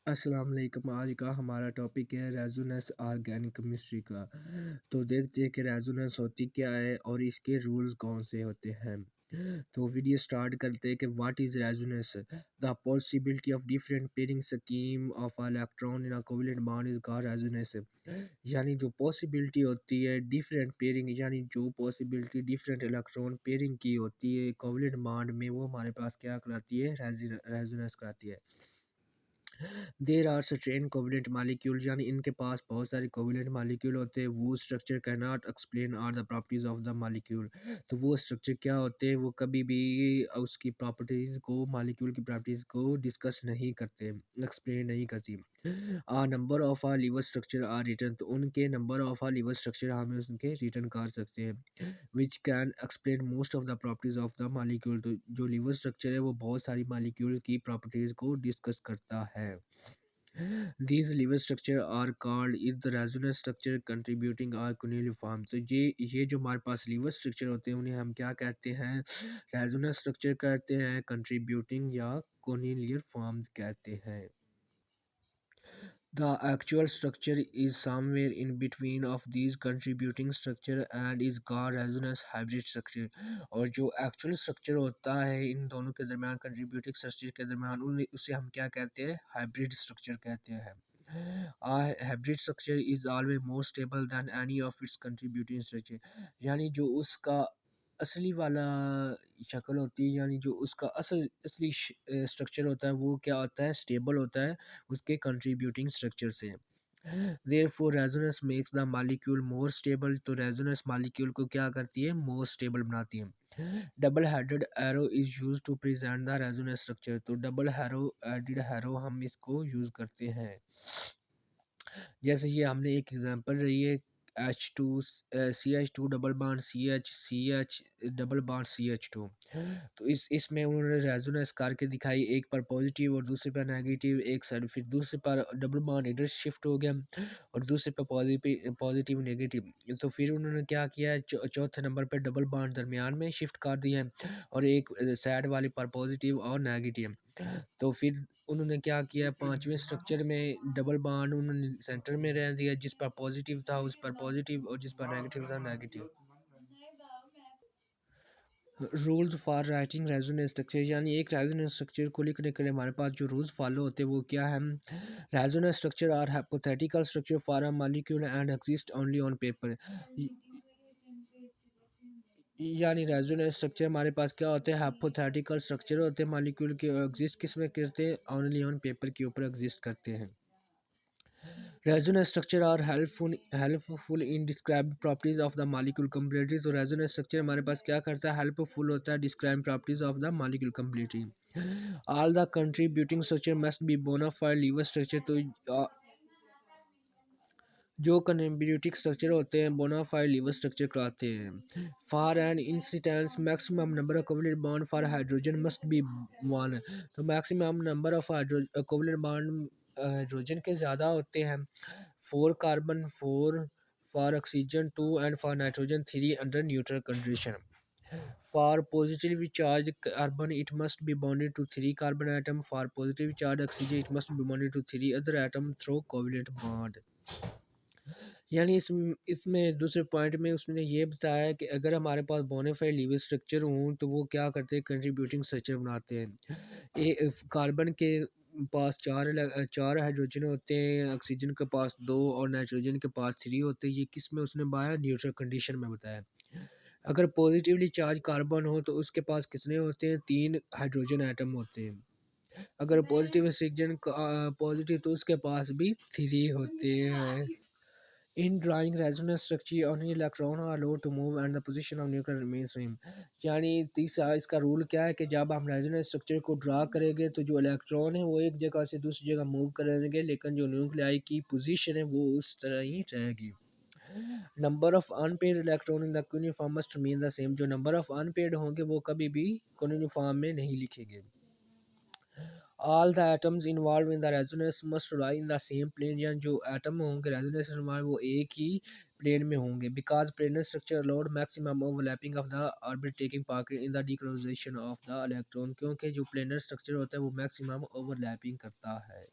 अस्सलाम वालेकुम। आज का हमारा टॉपिक है रेजोनेंस ऑर्गेनिक केमिस्ट्री का। तो देखते हैं कि रेजोनेंस होती क्या है और इसके रूल्स कौन से होते हैं। तो वीडियो स्टार्ट करते हैं कि what is resonance. The possibility of different pairing scheme of electron in a covalent bond is called resonance. यानी जो पॉसिबिलिटी होती है डिफरेंट पेयरिंग, यानी जो पॉसिबिलिटी डिफरेंट इलेक्ट्रॉन पेयरिंग की होती है कोवेलेंट बॉन्ड में, वो हमारे पास क्या कहलाती है, रेजोनेंस कहलाती है। There are certain covalent molecule, यानी इनके पास बहुत सारे कोवेलेंट मालिक्यूल होते हैं। वो structure can not explain are the properties of the molecule. तो वो स्ट्रक्चर क्या होते हैं, वो कभी भी उसकी प्रॉपर्टीज़ को, मालिक्यूल की प्रॉपर्टीज़ को डिस्कस नहीं करते, एक्सप्लेन नहीं करती। A number of a Lewis structure are written, तो उनके number of a Lewis structure हमें उनके रिटर्न कर सकते हैं। Which can explain most of the properties of the molecule, तो जो लीवर स्ट्रक्चर है वो बहुत सारी मालिक्यूल की प्रॉपर्टीज़ को डिस्कस करता है। These liver structure are called is the resonance structure contributing are cuneiform। तो ये जो हमारे पास लीवर स्ट्रक्चर होते हैं उन्हें हम क्या कहते हैं, रेजोनेंस स्ट्रक्चर कहते हैं, कंट्रीब्यूटिंग या कोनिलियर फॉर्म्स कहते हैं। The actual structure is somewhere in between of these contributing structure and is called resonance hybrid structure। और जो एक्चुअल स्ट्रक्चर होता है इन दोनों के दरमियान, कंट्रीब्यूटिंग स्ट्रक्चर के दरमियान, उसे हम क्या कहते हैं, हाइब्रिड स्ट्रक्चर कहते हैं। Hybrid structure is always more stable than any of its contributing structure. यानी जो उसका असली वाला शक्ल होती है, यानी जो उसका असली स्ट्रक्चर होता है वो क्या होता है, स्टेबल होता है उसके कंट्रीब्यूटिंग स्ट्रक्चर से। Therefore resonance makes the molecule more stable, तो रेजोनेंस मॉलिक्यूल को क्या करती है, मोर स्टेबल बनाती है। Double headed arrow is use to present the resonance structure, तो डबल हेडेड एरो हम इसको यूज करते हैं। जैसे ये हमने एक एग्जांपल रही है, H2 double bond CH double bond CH2। तो इसमें उन्होंने रेजोनेंस करके दिखाई, एक पर पॉजिटिव और दूसरे पर नेगेटिव, एक साइड फिर दूसरे पर डबल बॉन्ड इधर शिफ्ट हो गया और दूसरे पर पॉजिटिव नेगेटिव। तो फिर उन्होंने क्या किया है, चौथे नंबर पर डबल बॉन्ड दरमियान में शिफ्ट कर दिया है और एक साइड वाले पर पॉजिटिव और नेगेटिव। तो फिर उन्होंने क्या किया, पांचवें स्ट्रक्चर में डबल बॉन्ड उन्होंने सेंटर में रह दिया, जिस पर पॉजिटिव था उस पर पॉजिटिव और जिस पर नेगेटिव था negative. Rules for writing resonance structure, यानी एक रेजोनेंस स्ट्रक्चर को लिखने के लिए हमारे पास जो रूल्स फॉलो होते हैं वो क्या है। Resonance structure are hypothetical structure for a molecule and exist only on paper. यानी रेजोनेंस स्ट्रक्चर हमारे पास क्या होते हैं, हाइपोथेटिकल स्ट्रक्चर होते हैं मॉलिक्यूल के, एग्जिस्ट किस में करते हैं, ओनली ऑन पेपर के ऊपर एग्जिस्ट करते हैं। Resonance structure are helpful in describe properties of the molecule completely, तो रेजोनेंस स्ट्रक्चर हमारे पास क्या करता है, हेल्पफुल होता है describe properties of the molecule completely. All the contributing structure must be bonafide Lewis structure, तो जो कंट्रीब्यूटिंग स्ट्रक्चर होते हैं बोनाफाइड लीवर स्ट्रक्चर कराते हैं। For an instance maximum number of covalent bond for hydrogen must be one, तो maximum number of covalent bond hydrogen के ज़्यादा होते हैं। Four carbon four, for oxygen two and for nitrogen three under neutral condition. For positively charged carbon, it must be bonded to three carbon atom. For positively charged oxygen, it must be bonded to three other atom through covalent bond। यानी इसमें दूसरे point में उसने ये बताया कि अगर हमारे पास बोनाफाइड लीवर स्ट्रक्चर हों तो वो क्या करते हैं, कंट्रीब्यूटिंग स्ट्रक्चर बनाते हैं। कार्बन के पास चार हाइड्रोजन होते हैं, ऑक्सीजन के पास दो और नाइट्रोजन के पास थ्री होते हैं। ये किस में उसने बताया, न्यूट्रल कंडीशन में बताया। अगर पॉजिटिवली चार्ज कार्बन हो तो उसके पास कितने होते हैं, तीन हाइड्रोजन आइटम होते हैं। अगर पॉजिटिव ऑक्सीजन पॉजिटिव तो उसके पास भी थ्री होते हैं। In drawing resonance structure only electron are allowed to move and the position of nucleus remains same। यानी तीसरा इसका रूल क्या है कि जब हम रेजोनेंस स्ट्रक्चर को ड्रा करेंगे तो जो इलेक्ट्रॉन है वो एक जगह से दूसरी जगह मूव करेंगे, लेकिन जो न्यूक्लियाई की पोजीशन है वो उस तरह ही रहेगी। Number of unpaid electron in the uniform must mean the same, जो नंबर ऑफ अनपेड होंगे वो कभी भी यूनिफॉर्म में नहीं लिखेंगे। All the atoms involve in the resonance must lie in the same plane, यानी जो एटम होंगे रेजोनेंस में वो एक ही प्लेन में होंगे। Because planar structure allowed maximum overlapping of the orbit taking part in the decolonisation of the electron, क्योंकि जो प्लेनर स्ट्रक्चर होता है वो मैक्सिमम ओवरलैपिंग करता है।